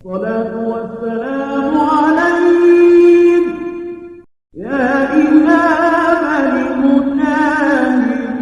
الصلاة والسلام عليك يا إمام المجاهدين.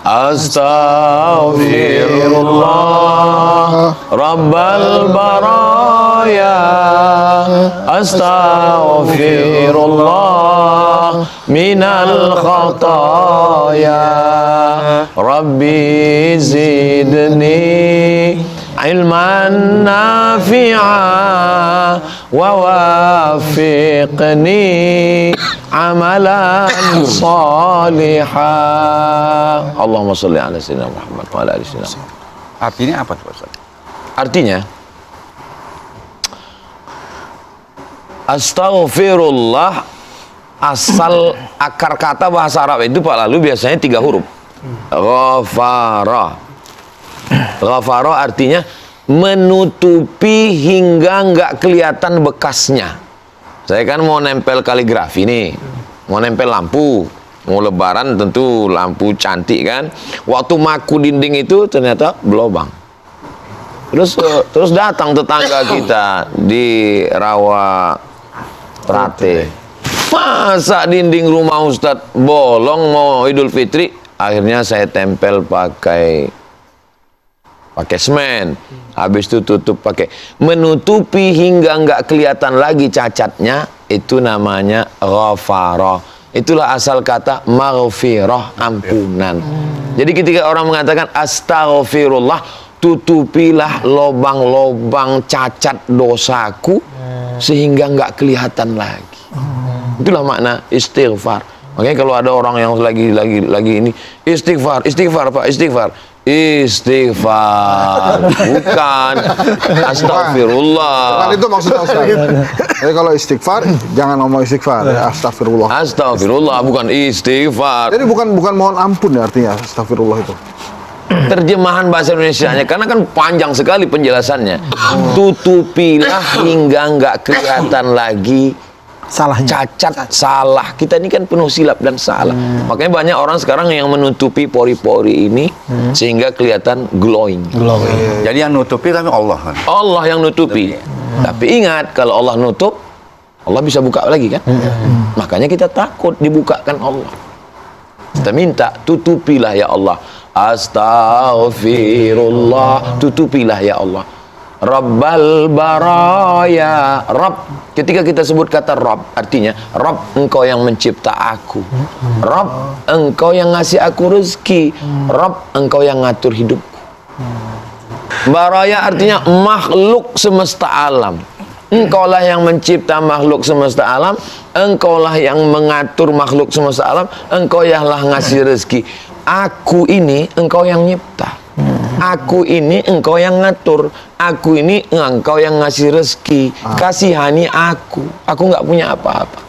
Astaghfirullah Rabbal baraya, Astaghfirullah minal khataya, Rabbi zidni ilman nafi'a wa wafiqni amalan salihah. Allahumma sholli ala sayyidina Muhammad wa ala ali sayyidina Muhammad. Artinya apa tuh Ustaz? Artinya astaghfirullah, asal akar kata bahasa Arab itu Pak Lalu biasanya 3 huruf. Ghafara. Ghafara artinya menutupi hingga nggak kelihatan bekasnya. Saya kan mau nempel kaligrafi nih, mau nempel lampu, mau lebaran tentu lampu cantik kan. Waktu maku dinding itu ternyata belobang. Terus datang tetangga kita di Rawa Trate. Masa dinding rumah Ustadz bolong mau Idul Fitri? Akhirnya saya tempel pakai semen, habis itu tutup pakai, menutupi hingga nggak kelihatan lagi cacatnya, itu namanya ghafara. Itulah asal kata maghfirah, ampunan. Jadi ketika orang mengatakan astaghfirullah, tutupilah lobang-lobang cacat dosaku sehingga nggak kelihatan lagi. Itulah makna istighfar. Makanya kalau ada orang yang lagi ini istighfar Pak, istighfar bukan astagfirullah. Bukan itu maksudnya Ustaz. Jadi kalau istighfar jangan ngomong istighfar, ya, astagfirullah. Astagfirullah bukan istighfar. Jadi bukan mohon ampun ya artinya astagfirullah itu. Terjemahan bahasa Indonesianya karena kan panjang sekali penjelasannya. Tutupilah hingga nggak kelihatan lagi salahnya, cacat, salah. Kita ini kan penuh silap dan salah. Makanya banyak orang sekarang yang menutupi pori-pori ini sehingga kelihatan glowing. Jadi yang nutupi tapi Allah kan? Allah yang nutupi. Tapi ingat, kalau Allah nutup, Allah bisa buka lagi kan? Makanya kita takut dibukakan Allah. Kita minta, tutupilah ya Allah. Astaghfirullah, tutupilah ya Allah. Rabbal baraya, Rabb. Ketika kita sebut kata Rabb, artinya Rabb, engkau yang mencipta aku. Rabb, engkau yang ngasih aku rezeki. Rabb, engkau yang ngatur hidupku. Baraya artinya makhluk semesta alam. Engkaulah yang mencipta makhluk semesta alam, engkaulah yang mengatur makhluk semesta alam, engkau yang lah ngasih rezeki. Aku ini engkau yang nyipta. Aku ini engkau yang ngatur. Aku ini engkau yang ngasih rezeki. Kasihani aku nggak punya apa-apa.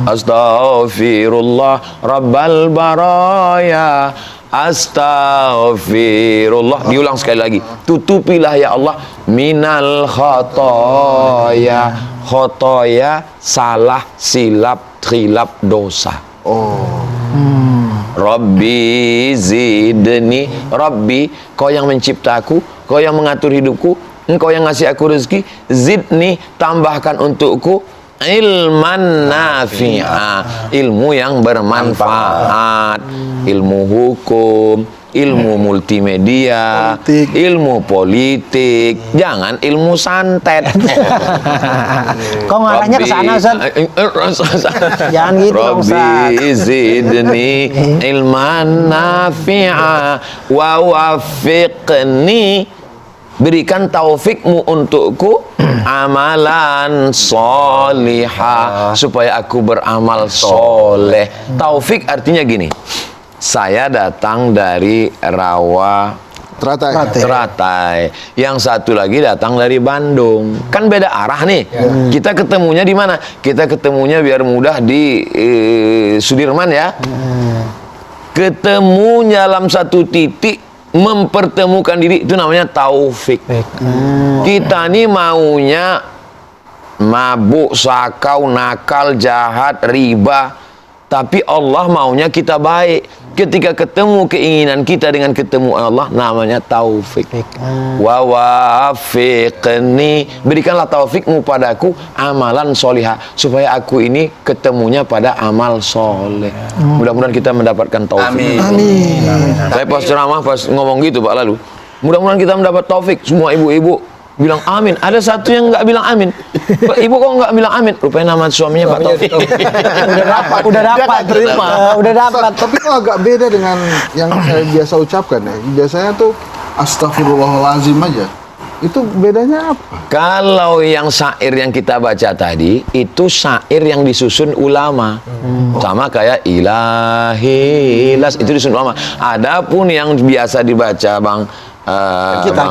Astaghfirullah Rabbal baraya, astaghfirullah. Diulang sekali lagi. Tutupilah ya Allah minal khotoya. Khotoya salah, silap, khilaf, dosa. Rabbi zidni, Rabbi, kau yang menciptaku, kau yang mengatur hidupku, engkau yang ngasih aku rezeki. Zidni, tambahkan untukku ilman nafi'a, ilmu yang bermanfaat, ilmu hukum, ilmu multimedia, ilmu politik, jangan ilmu santet. Kok ngarahnya ke sana, Ustaz? Jangan gitu dong, Ustaz. Rabbi zidni ilman nafi'a wa wafiqni, berikan taufikmu untukku amalan solihah, supaya aku beramal soleh. Taufik artinya gini, saya datang dari Rawa Teratai. Yang satu lagi datang dari Bandung. Kan beda arah nih. Kita ketemunya di mana? Kita ketemunya biar mudah di Sudirman ya. Ketemunya dalam satu titik, mempertemukan diri, itu namanya taufik. Kita nih maunya mabuk, sakau, nakal, jahat, riba, tapi Allah maunya kita baik. Ketika ketemu keinginan kita dengan ketemu Allah, namanya taufik. Wa wafiqni, berikanlah taufikmu padaku amalan solihah, supaya aku ini ketemunya pada amal soleh. Mudah-mudahan kita mendapatkan taufik. Amin. Saya pas ceramah, pas ngomong gitu Pak lalu, mudah-mudahan kita mendapat taufik. Semua ibu-ibu bilang amin. Ada satu yang nggak bilang amin. Pak, ibu kok nggak bilang amin? Rupanya nama suaminya Pak Taufik. Udah dapat, udah dapat. Tapi kok agak beda dengan yang saya biasa ucapkan ya. Biasanya tuh astagfirullahalazim aja. Itu bedanya apa? Kalau yang syair yang kita baca tadi, itu syair yang disusun ulama. Sama kayak ilahilas, itu disusun ulama. Adapun yang biasa dibaca Bang,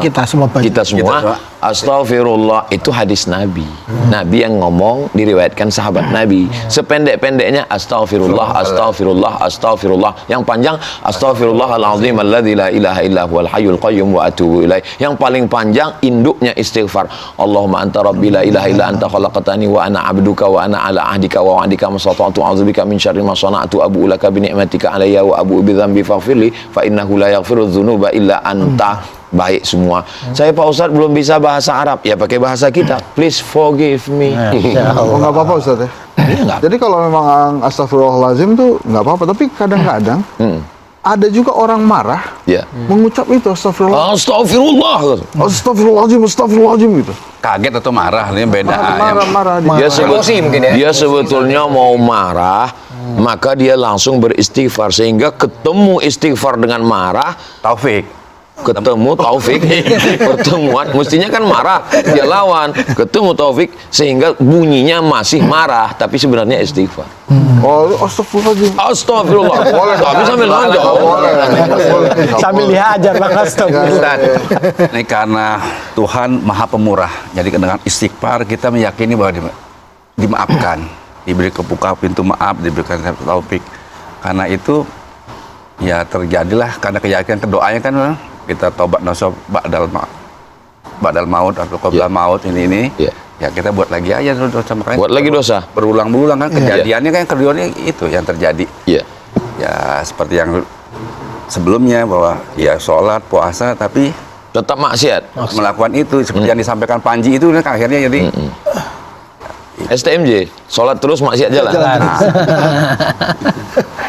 Kita semua baca. kita semua astagfirullah, itu hadis Nabi. Nabi yang ngomong, diriwayatkan sahabat Nabi. Sependek-pendeknya astagfirullah, astagfirullah, astagfirullah. Yang panjang astagfirullahalazim alladzi la ilaha illa huwal hayyul qayyum wa atubu ilaih. Yang paling panjang induknya istighfar. Allahumma anta rabbi la ilaha illa anta khalaqtani wa ana abduka wa ana ala ahdika wa wa'dika mastata'tu a'udzubika min syarri ma sana'tu abu'u laka bi ni'matika alayya wa abu'u bi dzambi faghfirli fa innahu la yaghfiru dzunuba illa anta. Baik semua. Saya Pak Ustadz belum bisa bahasa Arab, ya pakai bahasa kita. Please forgive me. Oh, nggak apa-apa Ustaz ya? Jadi kalau memang astagfirullahalazim tuh nggak apa-apa. Tapi kadang-kadang ada juga orang marah mengucap itu astagfirullah. Astagfirullah. Astagfirullahalazim, astagfirullahalazim gitu. Kaget atau marah, ini beda. Marah-marah Dia, Emosi mungkin ya. dia sebetulnya mau marah, maka dia langsung beristighfar, sehingga ketemu istighfar dengan marah, Taufik. ketemu taufik. Pertemuan mestinya kan marah, dia lawan, ketemu taufik, sehingga bunyinya masih marah tapi sebenarnya istighfar. Oh, astagfirullahalazim. Astagfirullah. Tapi sambil nonjol. Sambil dihajar Bang, astagfirullah. Ustaz, ini karena Tuhan Maha Pemurah. Jadi dengan istighfar kita meyakini bahwa dimaafkan, diberi kebuka pintu maaf, diberikan taufik. Karena itu ya terjadilah karena keyakinan kedoanya kan kita tobat nasuh ba'dal maut atau qabla maut ini. Ya kita buat lagi aja dosa, makanya Buat lagi dosa. berulang-ulang kan kejadiannya kan keduanya itu yang terjadi. Iya. Ya seperti yang sebelumnya bahwa ya sholat puasa tapi Tetap maksiat. melakukan itu seperti yang disampaikan Panji itu kan akhirnya jadi STMJ, sholat terus maksiat jalan. Nah,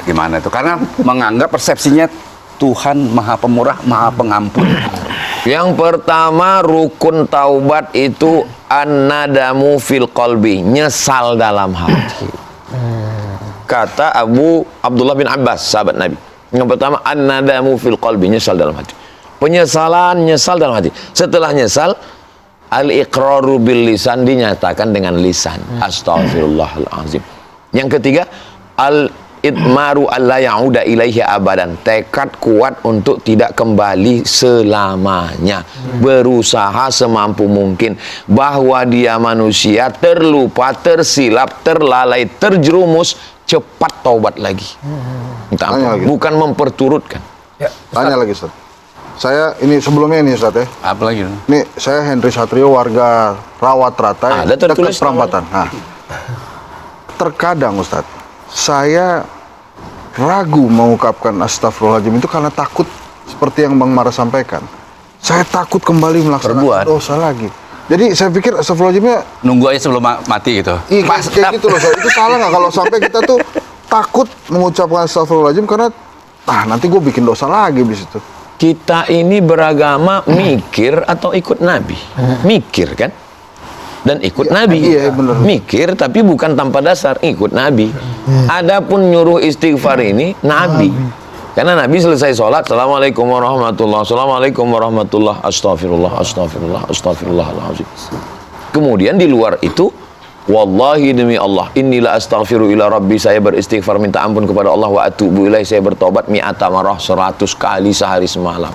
gimana itu? Karena menganggap persepsinya Tuhan Maha Pemurah, Maha Pengampun. Yang pertama, rukun taubat itu an-nadamu fil qalbi, nyesal dalam hati. Kata Abdullah bin Abbas, sahabat Nabi. Yang pertama, an-nadamu fil qalbi, nyesal dalam hati. Penyesalan, nyesal dalam hati. Setelah nyesal, al-iqraru bil lisan, dinyatakan dengan lisan. Astaghfirullahalazim. Yang ketiga, al-idmaru alla ya'uda ilaihi abadan, tekad kuat untuk tidak kembali selamanya. Berusaha semampu mungkin bahwa dia manusia, terlupa, tersilap, terlalai, terjerumus, cepat taubat lagi. Minta ampun. Bukan memperturutkan. Tanya lagi Ustaz. Saya ini sebelumnya ini Ustaz ya. Apa lagi? Nih saya Henry Satrio, warga Rawat Ratai, Ada dekat tertulis Perampatan. Nah, terkadang Ustaz, saya ragu mengungkapkan astagfirullahaladzim itu karena takut seperti yang Bang Mara sampaikan. Saya takut kembali melaksanakan dosa lagi. Jadi saya pikir astagfirullahaladzimnya Nunggu aja sebelum mati gitu. iya, kayak gitu loh. Ustaz. Itu salah nggak kalau sampai kita tuh takut mengucapkan astagfirullahaladzim karena nanti gue bikin dosa lagi di situ. Kita ini beragama mikir atau ikut Nabi? Mikir kan? Dan ikut Nabi. Iya, bener. Mikir tapi bukan tanpa dasar, ikut Nabi. Adapun nyuruh istighfar ini Nabi. Karena Nabi selesai sholat, Assalamualaikum warahmatullah, Assalamualaikum warahmatullah, astagfirullah, astagfirullah, astagfirullahaladzim. Kemudian di luar itu, wallahi demi Allah, inilah astaghfiru ila rabbi, saya beristighfar minta ampun kepada Allah, wa atubu ilaih, saya bertobat mi'ata marah, 100 kali sehari semalam.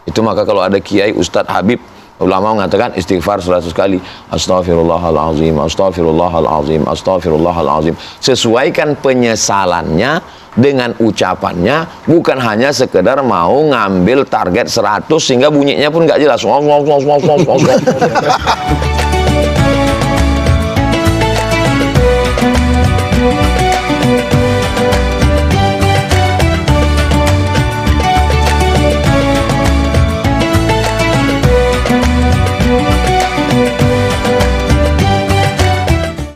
Itu maka kalau ada kiai, ustadz, habib, ulama mengatakan istighfar 100 kali, astaghfirullahalazim, astaghfirullahalazim, astaghfirullahalazim. Sesuaikan penyesalannya dengan ucapannya, bukan hanya sekedar mau ngambil target 100 sehingga bunyinya pun nggak jelas.